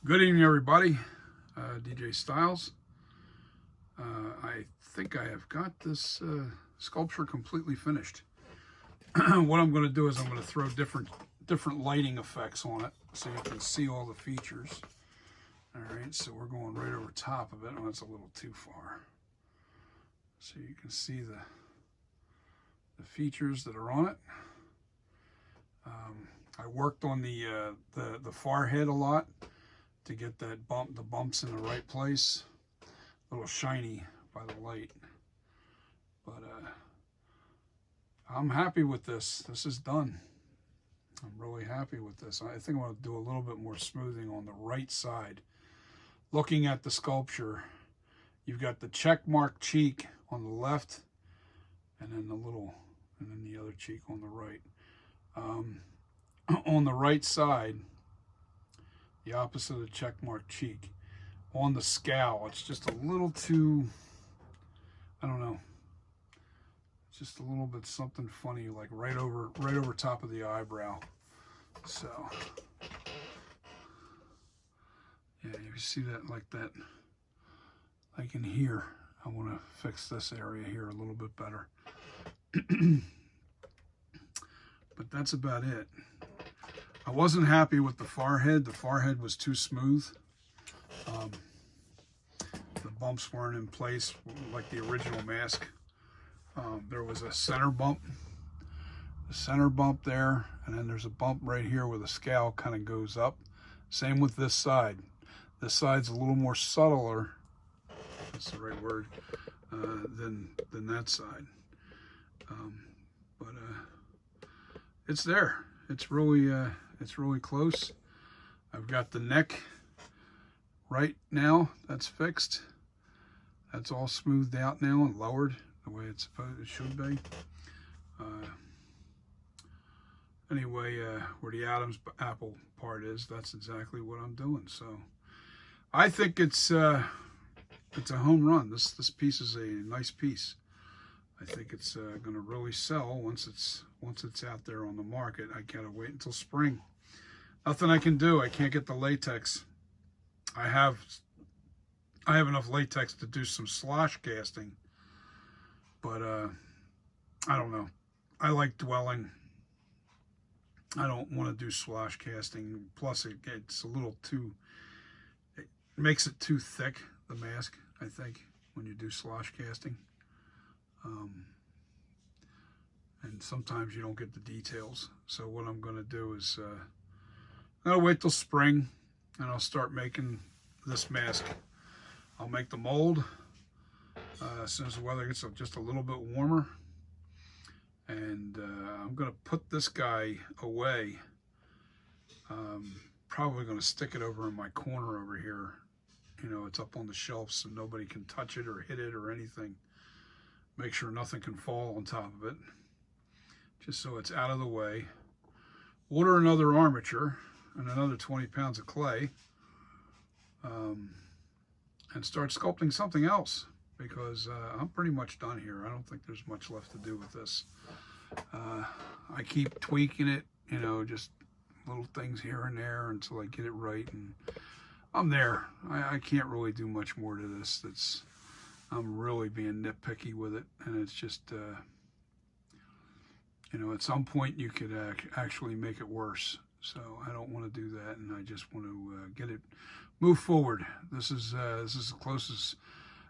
Good evening, everybody. DJ Styles. I think I have got this sculpture completely finished. What I'm going to do is I'm going to throw different lighting effects on it so you can see all the features. All right, so we're going right over top of it. Oh, that's a little too far. So you can see the features that are on it. I worked on the far head a lot to get the bumps in the right place. A little shiny by the light. But I'm happy with this. This is done. I'm really happy with this. I think I'm going to do a little bit more smoothing on the right side. Looking at the sculpture, you've got the check mark cheek on the left, and then the other cheek on the right. On the right side, the opposite of the check mark cheek, on the scowl, it's just a little too, I don't know, just a little bit something funny, like right over top of the eyebrow. So yeah, you see that, like in here. I want to fix this area here a little bit better. But that's about it. I wasn't happy with the forehead. The forehead was too smooth. The bumps weren't in place like the original mask. There was a center bump there, and then there's a bump right here where the scowl kind of goes up. Same with this side. This side's a little more subtler, that's the right word, than that side. But it's there. It's really close. I've got the neck right now. That's fixed. That's all smoothed out now and lowered the way it should be. Anyway, where the Adam's apple part is, that's exactly what I'm doing. So I think it's a home run. This piece is a nice piece. I think it's going to really sell once it's out there on the market. I gotta wait until spring. Nothing I can do. I can't get the latex. I have enough latex to do some slosh casting, but I don't know. I like dwelling. I don't want to do slosh casting. Plus, it's a little too. It makes it too thick, the mask, I think, when you do slosh casting. And sometimes you don't get the details. So what I'm going to do is I'll wait till spring, and I'll start making this mask. I'll make the mold as soon as the weather gets just a little bit warmer, and I'm going to put this guy away. Probably going to stick it over in my corner over here. You know, it's up on the shelf so nobody can touch it or hit it or anything. Make sure nothing can fall on top of it, just so it's out of the way. Order another armature and another 20 pounds of clay, and start sculpting something else, because I'm pretty much done here. I don't think there's much left to do with this. I keep tweaking it, you know, just little things here and there until I get it right, and I'm there. I can't really do much more to this. I'm really being nitpicky with it, and it's just, you know, at some point you could actually make it worse. So I don't want to do that, and I just want to get it, move forward. This is the closest.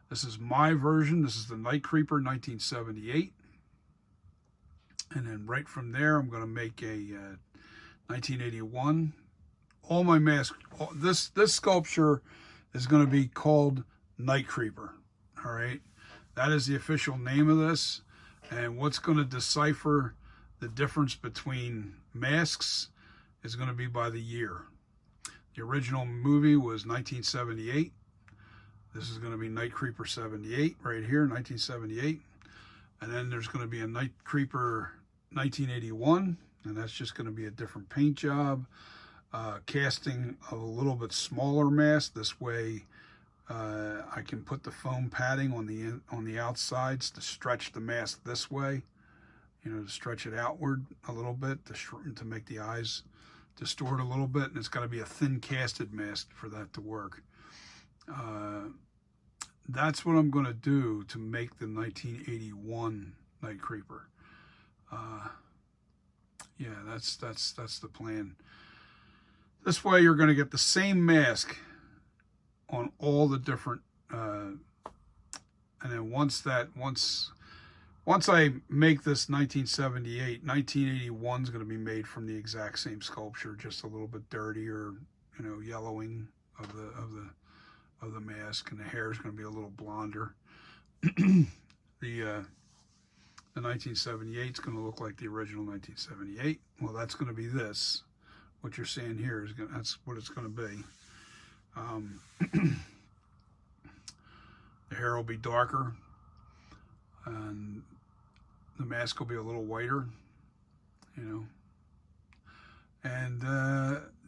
This is my version. This is the NightCreeper 1978, and then right from there I'm going to make a 1981. All my masks. This sculpture is going to be called NightCreeper. All right, that is the official name of this, and what's going to decipher the difference between masks is going to be by the year. The original movie was 1978. This is going to be NightCreeper 78 right here, 1978, and then there's going to be a NightCreeper 1981, and that's just going to be a different paint job, casting of a little bit smaller mask. This way I can put the foam padding on the outsides to stretch the mask this way, you know, to stretch it outward a little bit to make the eyes distort a little bit, and it's got to be a thin casted mask for that to work. That's what I'm going to do to make the 1981 NightCreeper. Yeah, that's the plan. This way you're going to get the same mask on all the different, and then once I make this 1978, 1981 is going to be made from the exact same sculpture, just a little bit dirtier, yellowing of the mask, and the hair is going to be a little blonder. The 1978 is going to look like the original 1978. Well, that's going to be this. What you're seeing here that's what it's going to be. The hair will be darker, and the mask will be a little whiter, And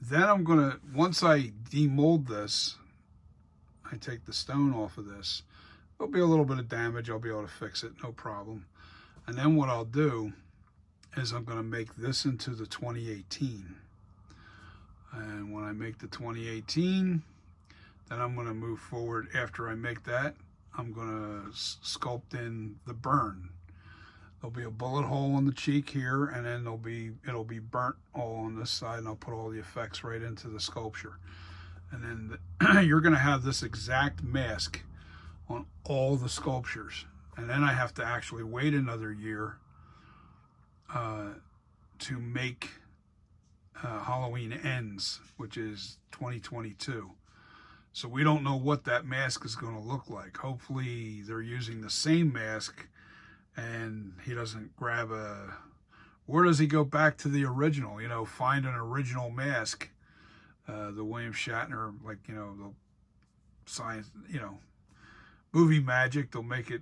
then I'm going to, once I demold this, I take the stone off of this. There'll be a little bit of damage. I'll be able to fix it, no problem. And then what I'll do is I'm going to make this into the 2018. And when I make the 2018, then I'm going to move forward. After I make that, I'm going to sculpt in the burn. There'll be a bullet hole in the cheek here, and then it'll be burnt all on this side, and I'll put all the effects right into the sculpture. And then you're going to have this exact mask on all the sculptures. And then I have to actually wait another year to make Halloween Ends, which is 2022. So we don't know what that mask is going to look like. Hopefully they're using the same mask, and he doesn't grab or does he go back to the original, find an original mask, the William Shatner, like, the science, movie magic, they'll make it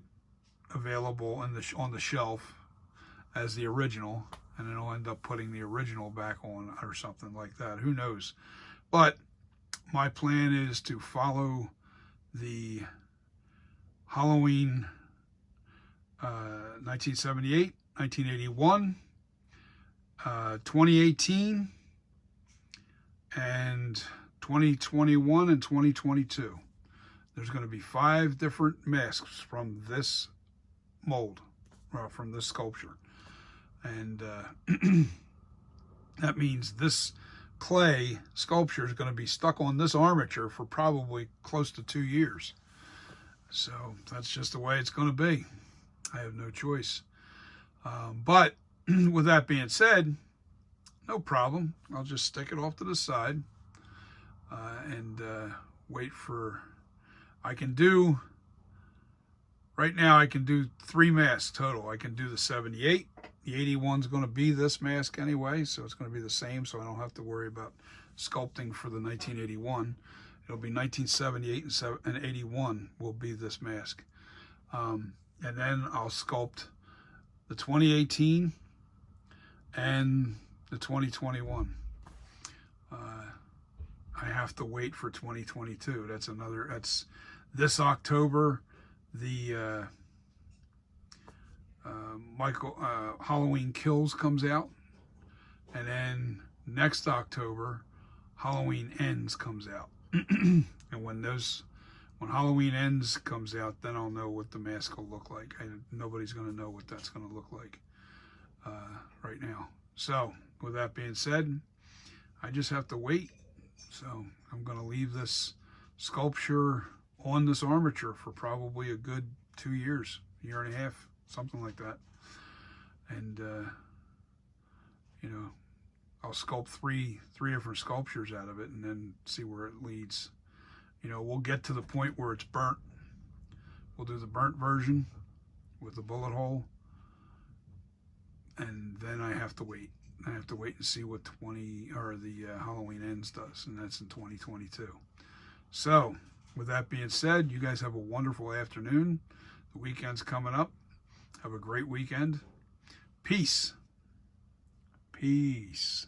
available on the shelf as the original, and then I'll end up putting the original back on or something like that. Who knows? But my plan is to follow the Halloween 1978, 1981, 2018, and 2021 and 2022. There's going to be 5 different masks from this mold, from this sculpture. And that means this clay sculpture is going to be stuck on this armature for probably close to 2 years. So that's just the way it's going to be. I have no choice. But with that being said, no problem. I'll just stick it off to the side and wait for... right now I can do 3 masks total. I can do the 78. The 81 is going to be this mask anyway, so it's going to be the same, so I don't have to worry about sculpting for the 1981. It'll be 1978 and 81 will be this mask. And then I'll sculpt the 2018 and the 2021. I have to wait for 2022. That's this October. The Halloween Kills comes out, and then next October Halloween Ends comes out. And when Halloween Ends comes out, then I'll know what the mask will look like. Nobody's going to know what that's going to look like right now. So with that being said, I just have to wait. So I'm going to leave this sculpture on this armature for probably a good 2 years, year and a half, something like that. And I'll sculpt three different sculptures out of it, and then see where it leads. We'll get to the point where it's burnt. We'll do the burnt version with the bullet hole, and then I have to wait. I have to wait and see what the Halloween Ends does, and that's in 2022. So with that being said, you guys have a wonderful afternoon. The weekend's coming up. Have a great weekend. Peace. Peace.